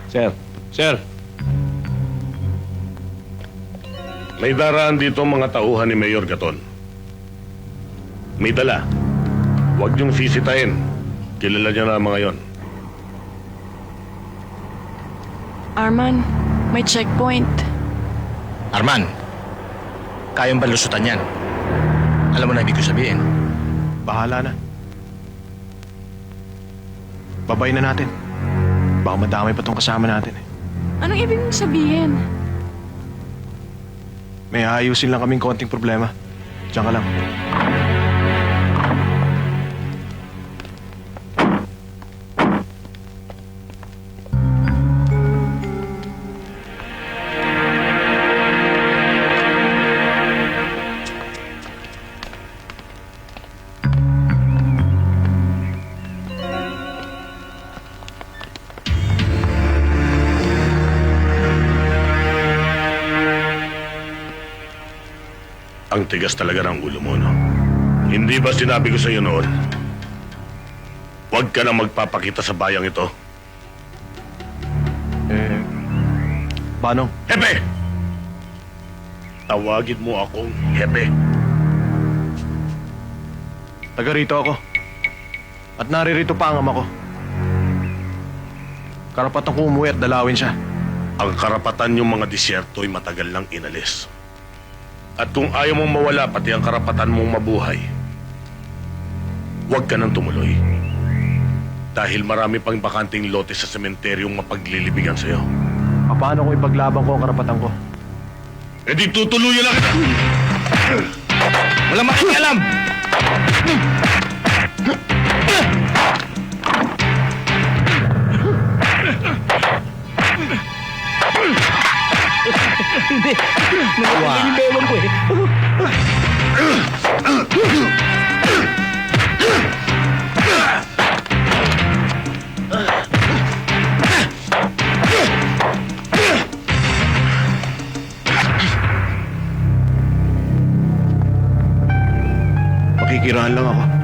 Sir. Sir. May daraan dito ang mga tauhan ni Mayor Gaton. May dala. Huwag niyong sisitahin. Kilala niya na mga yon. Arman, may checkpoint. Arman, kayang balusutan yan. Alam mo na ibig ko sabihin. Bahala na. Babay na natin. Baka madamay pa tong kasama natin eh. Anong ibig mong sabihin? May aayusin lang kaming konting problema. Diyan ka lang. Ang tigas talaga ng ulo mo, no? Hindi ba sinabi ko sa iyo noon? Huwag ka na magpapakita sa bayang ito. Manong, Hepe! Tawagin mo akong Hepe. taga rito ako. At naririto pa ang ama ko. Karapatan ko umuwi at dalawin siya. Ang karapatan yung mga disyerto ay matagal nang inalis. At kung ayaw mong mawala pati ang karapatan mong mabuhay, huwag ka nang tumuloy. Dahil marami pang bakanting lote sa sementeryong mapaglilibigan sa'yo. Paano kung ipaglaban ko ang karapatan ko? E di tutuluyan na kita! Walang makialam! Hindi. Nawala yung bewang ko eh. Makikiraan lang ako.